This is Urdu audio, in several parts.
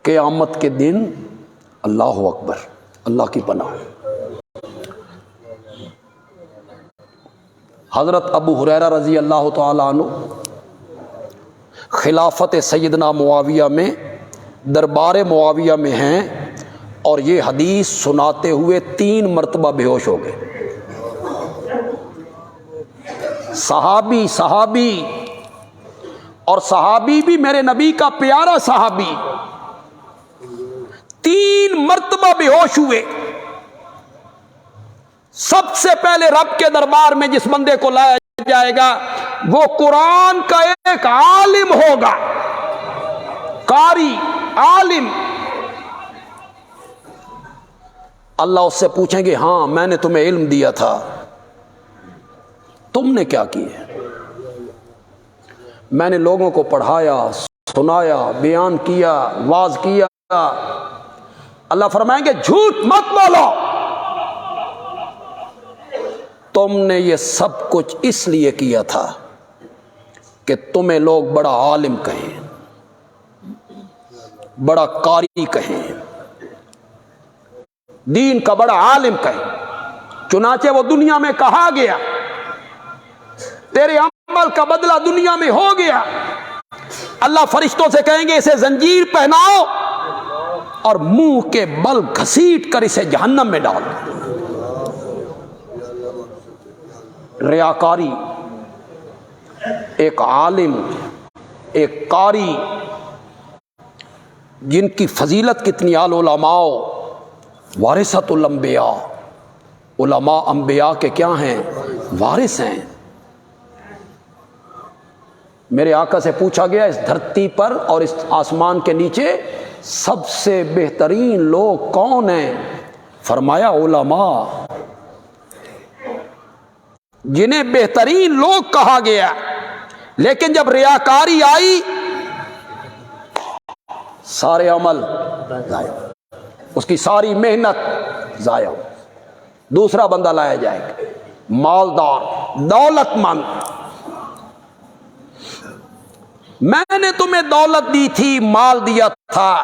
قیامت کے دن اللہ اکبر، اللہ کی پناہ۔ حضرت ابو ہریرہ رضی اللہ تعالی عنہ خلافت سیدنا معاویہ میں، دربار معاویہ میں ہیں، اور یہ حدیث سناتے ہوئے 3 مرتبہ بے ہوش ہو گئے۔ صحابی اور صحابی بھی میرے نبی کا پیارا صحابی، 3 مرتبہ بے ہوش ہوئے۔ سب سے پہلے رب کے دربار میں جس بندے کو لایا جائے گا وہ قرآن کا ایک عالم ہوگا، قاری، عالم۔ اللہ اس سے پوچھیں گے ہاں میں نے تمہیں علم دیا تھا، تم نے کیا کیا؟ میں نے لوگوں کو پڑھایا، سنایا، بیان کیا، واعظ کیا۔ اللہ فرمائیں گے جھوٹ مت بولو، تم نے یہ سب کچھ اس لیے کیا تھا کہ تمہیں لوگ بڑا عالم کہیں، بڑا قاری کہیں، دین کا بڑا عالم کہیں۔ چنانچہ وہ دنیا میں کہا گیا، تیرے عمل کا بدلہ دنیا میں ہو گیا۔ اللہ فرشتوں سے کہیں گے اسے زنجیر پہناؤ اور منہ کے بل گھسیٹ کر اسے جہنم میں ڈال دو۔ ریاکاری، ایک عالم، ایک قاری، جن کی فضیلت کتنی العلماء وارثۃ الانبیاء، علماء انبیاء کے کیا ہیں؟ وارث ہیں۔ میرے آقا سے پوچھا گیا اس دھرتی پر اور اس آسمان کے نیچے سب سے بہترین لوگ کون ہیں؟ فرمایا علماء، جنہیں بہترین لوگ کہا گیا، لیکن جب ریاکاری آئی سارے عمل ضائع، اس کی ساری محنت ضائع۔ دوسرا بندہ لایا جائے گا، مالدار، دولت مند۔ میں نے تمہیں دولت دی تھی، مال دیا تھا،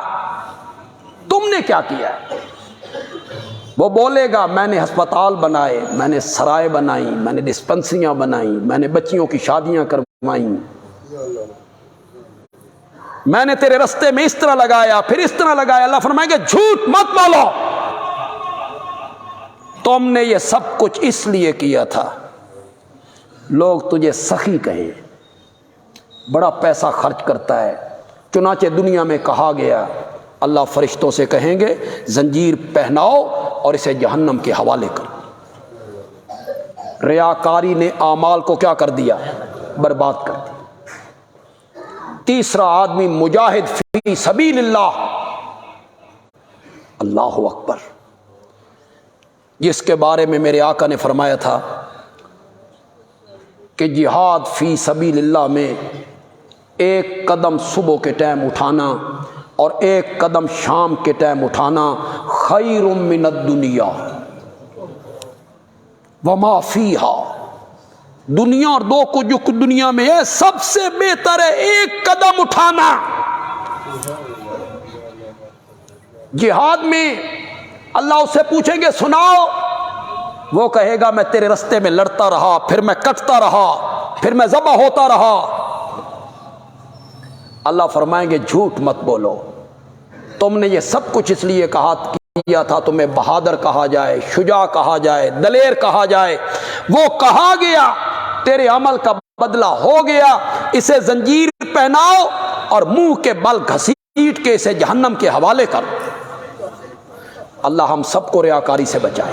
تم نے کیا کیا؟ وہ بولے گا میں نے ہسپتال بنائے، میں نے سرائے بنائی، میں نے ڈسپنسریاں بنائی، میں نے بچیوں کی شادیاں کروائیں، میں نے تیرے رستے میں اس طرح لگایا، پھر اس طرح لگایا۔ اللہ فرمائے گا جھوٹ مت بولو، تم نے یہ سب کچھ اس لیے کیا تھا لوگ تجھے سخی کہیں، بڑا پیسہ خرچ کرتا ہے۔ چنانچہ دنیا میں کہا گیا، اللہ فرشتوں سے کہیں گے زنجیر پہناؤ اور اسے جہنم کے حوالے کرو۔ ریاکاری نے اعمال کو کیا کر دیا؟ برباد کر دیا۔ تیسرا آدمی مجاہد فی سبیل اللہ، اللہ اکبر، جس کے بارے میں میرے آقا نے فرمایا تھا کہ جہاد فی سبیل اللہ میں ایک قدم صبح کے ٹائم اٹھانا اور ایک قدم شام کے ٹائم اٹھانا خیر من الدنیا وما فیہا، دنیا اور دو کو جو دنیا میں ہے سب سے بہتر ہے ایک قدم اٹھانا۔ جہاد میں اللہ اس سے پوچھیں گے سناؤ، وہ کہے گا میں تیرے رستے میں لڑتا رہا، پھر میں کٹتا رہا، پھر میں ذبح ہوتا رہا۔ اللہ فرمائیں گے جھوٹ مت بولو، تم نے یہ سب کچھ اس لیے کیا تھا تمہیں بہادر کہا جائے، شجاع کہا جائے، دلیر کہا جائے۔ وہ کہا گیا، تیرے عمل کا بدلہ ہو گیا، اسے زنجیر پہناؤ اور منہ کے بل گھسیٹ کے اسے جہنم کے حوالے کرو۔ اللہ ہم سب کو ریاکاری سے بچائے،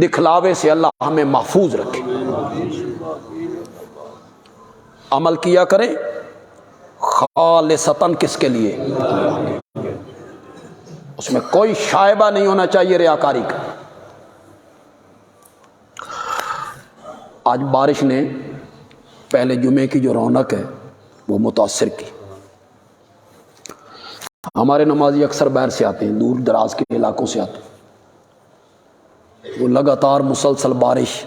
دکھلاوے سے اللہ ہمیں محفوظ رکھے۔ عمل کیا کریں خالصتاً، کس کے لیے؟ اس میں کوئی شائبہ نہیں ہونا چاہیے ریاکاری کا۔ آج بارش نے پہلے جمعے کی جو رونق ہے وہ متاثر کی۔ ہمارے نمازی اکثر باہر سے آتے ہیں، دور دراز کے علاقوں سے آتے ہیں، وہ لگاتار مسلسل بارش